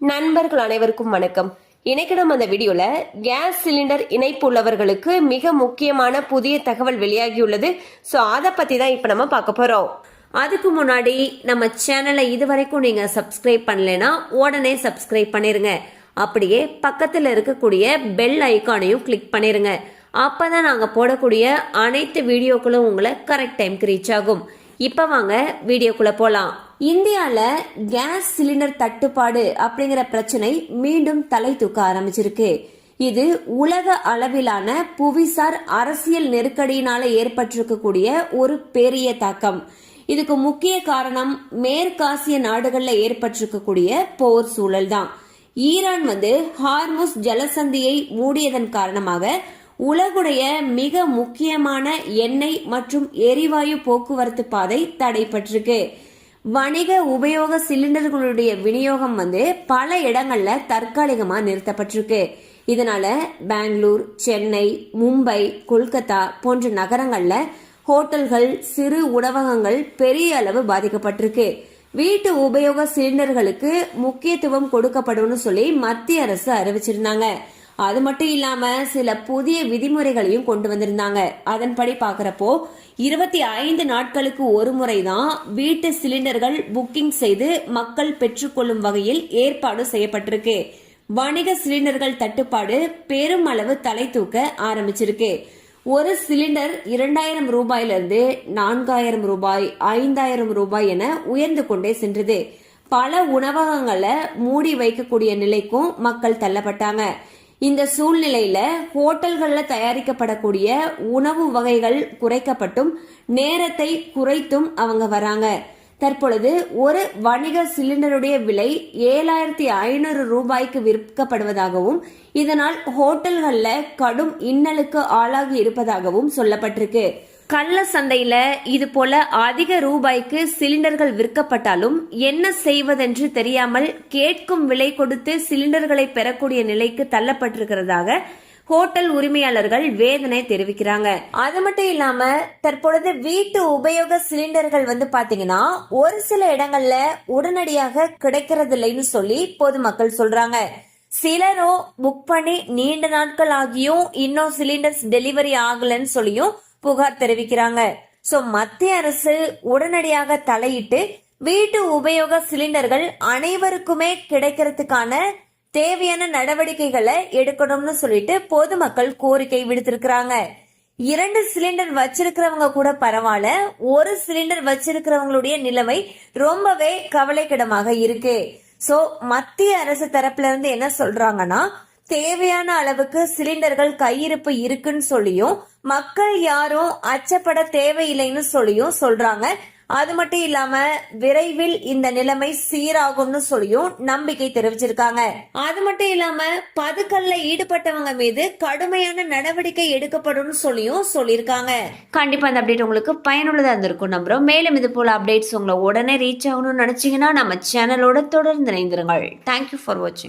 நண்பர்கள் அனைவருக்கும் வணக்கம். இன்னைக்கு நம்ம அந்த வீடியோல கேஸ் சிலிண்டர் இணைப்பு உள்ளவர்களுக்கு மிக முக்கியமான புதிய தகவல் வெளியாகியுள்ளது. ஸோ அதை பத்தி தான் இப்ப நம்ம பார்க்க போறோம். அதுக்கு முன்னாடி நம்ம சேனலை இதுவரைக்கும் நீங்க சப்ஸ்கிரைப் பண்ணலைன்னா உடனே சப்ஸ்கிரைப் பண்ணிருங்க. அப்படியே பக்கத்துல இருக்கக்கூடிய பெல் ஐக்கானையும் கிளிக் பண்ணிருங்க. அப்பதான் நாங்க போடக்கூடிய அனைத்து வீடியோக்களும் உங்களை கரெக்ட் டைம்க்கு ரீச் ஆகும். இப்ப வாங்க வீடியோக்குள்ள போலாம். இந்தியால கேஸ் சிலிண்டர் தட்டுப்பாடு அப்படிங்கிற பிரச்சனை மீண்டும் தலை தூக்க ஆரம்பிச்சிருக்கு. இது உலக அளவிலான புவிசார் அரசியல் நெருக்கடியினால ஏற்பட்டிருக்கக்கூடிய ஒரு பெரிய தாக்கம். இதுக்கு முக்கிய காரணம் மேற்காசிய நாடுகள்ல ஏற்பட்டிருக்கக்கூடிய போர் சூழல் தான். ஈரான் ஹார்முஸ் ஜலசந்தியை மூடியதன் காரணமாக உலகுடைய மிக முக்கியமான எண்ணெய் மற்றும் எரிவாயு போக்குவரத்து பாதை தடைப்பட்டிருக்கு. வணிக உபயோக சிலிண்டர்களுடைய விநியோகம் பல இடங்கள்ல தற்காலிகமா நிறுத்தப்பட்டிருக்கு. இதனால பெங்களூர், சென்னை, மும்பை, கொல்கத்தா போன்ற நகரங்கள்ல ஹோட்டல்கள், சிறு உணவகங்கள் பெரிய அளவு பாதிக்கப்பட்டிருக்கு. வீட்டு உபயோக சிலிண்டர்களுக்கு முக்கியத்துவம் கொடுக்கப்படும் சொல்லி மத்திய அரசு அறிவிச்சிருந்தாங்க. அது மட்டும் இல்லாம சில புதிய விதிமுறைகளையும் கொண்டு வந்திருந்தாங்க. அதன்படி பாக்குறப்போ 25 நாட்களுக்கு ஒரு முறைதான் வீட்டு சிலிண்டர்கள் புக்கிங் செய்து மக்கள் பெற்றுக்கொள்ளும் வகையில் ஏற்பாடு செய்யப்பட்டிருக்கு. வணிக சிலிண்டர்கள் தட்டுப்பாடு பெருமளவு தலை தூக்க ஆரம்பிச்சிருக்கு. ஒரு சிலிண்டர் 2000 ரூபாயிலிருந்து 4000 ரூபாய், 5000 ரூபாய் என உயர்ந்து கொண்டே சென்றது. பல உணவகங்களை மூடி வைக்கக்கூடிய நிலைக்கும் மக்கள் தள்ளப்பட்டாங்க. இந்த சூழ்நிலையில ஹோட்டல்கள்ல தயாரிக்கப்படக்கூடிய உணவு வகைகள் குறைக்கப்பட்டும் நேரத்தை குறைத்தும் அவங்க வராங்க. தற்பொழுது ஒரு வணிக சிலிண்டருடைய விலை 7500 ரூபாய்க்கு விற்கப்படுவதாகவும் இதனால் ஹோட்டல்கள்ல கடும் இன்னலுக்கு ஆளாகி இருப்பதாகவும் சொல்லப்பட்டிருக்கு. கள்ள சந்தையில இது போல அதிக ரூபாய்க்கு சிலிண்டர்கள் விற்கப்பட்டாலும் என்ன செய்வதென்று தெரியாமல் கேட்கும் விலை கொடுத்து சிலிண்டர்களை பெறக்கூடிய நிலைக்கு தள்ளப்பட்டிருக்கிறதாக ஹோட்டல் உரிமையாளர்கள் வேதனை தெரிவிக்கிறாங்க. அது மட்டும் இல்லாம தற்பொழுது வீட்டு உபயோக சிலிண்டர்கள் பாத்தீங்கன்னா ஒரு சில இடங்கள்ல உடனடியாக கிடைக்கிறது இல்லைன்னு சொல்லி பொதுமக்கள் சொல்றாங்க. சிலரோ புக் பண்ணி நீண்ட நாட்கள் ஆகியும் இன்னும் சிலிண்டர்ஸ் டெலிவரி ஆகலன்னு சொல்லியும் புகார் தெரிவிக்கிறாங்க. சோ மத்திய அரசு உடனடியாக தலையிட்டு வீட்டு உபயோக சிலிண்டர்கள் அனைவருக்குமே கிடைக்கிறதுக்கான தேவையான நடவடிக்கைகளை எடுக்கணும்னு சொல்லிட்டு பொதுமக்கள் கோரிக்கை விடுத்திருக்கிறாங்க. 2 சிலிண்டர் வச்சிருக்கிறவங்க கூட பரவாயில்ல, ஒரு சிலிண்டர் வச்சிருக்கிறவங்களுடைய நிலைமை ரொம்பவே கவலைக்கிடமாக இருக்கு. சோ மத்திய அரசு தரப்புல இருந்து என்ன சொல்றாங்கன்னா தேவையான அளவுக்கு சிலிண்டர்கள் கையிருப்பு இருக்குன்னு சொல்லியும் மக்கள் யாரும் அச்சப்பட தேவையில்லைன்னு சொல்லியும் சொல்றாங்க. அது மட்டும் இல்லாம விரைவில் இந்த நிலைமை சீராகும்னு சொல்லியும் நம்பிக்கை தெரிவிச்சிருக்காங்க. அது மட்டும் இல்லாம பதுக்கல்ல ஈடுபட்டவங்க மீது கடுமையான நடவடிக்கை எடுக்கப்படும் சொல்லியும் சொல்லியிருக்காங்க. கண்டிப்பா அந்த அப்டேட் உங்களுக்கு பயனுள்ளதா இருந்திருக்கும் நம்புறோம். மேலும் இது போல அப்டேட்ஸ் உங்களை உடனே ரீச் ஆகணும்னு நினைச்சீங்கன்னா நம்ம சேனலோட தொடர்ந்து இணைந்திருங்கள். தேங்க்யூ ஃபார் வாட்சிங்.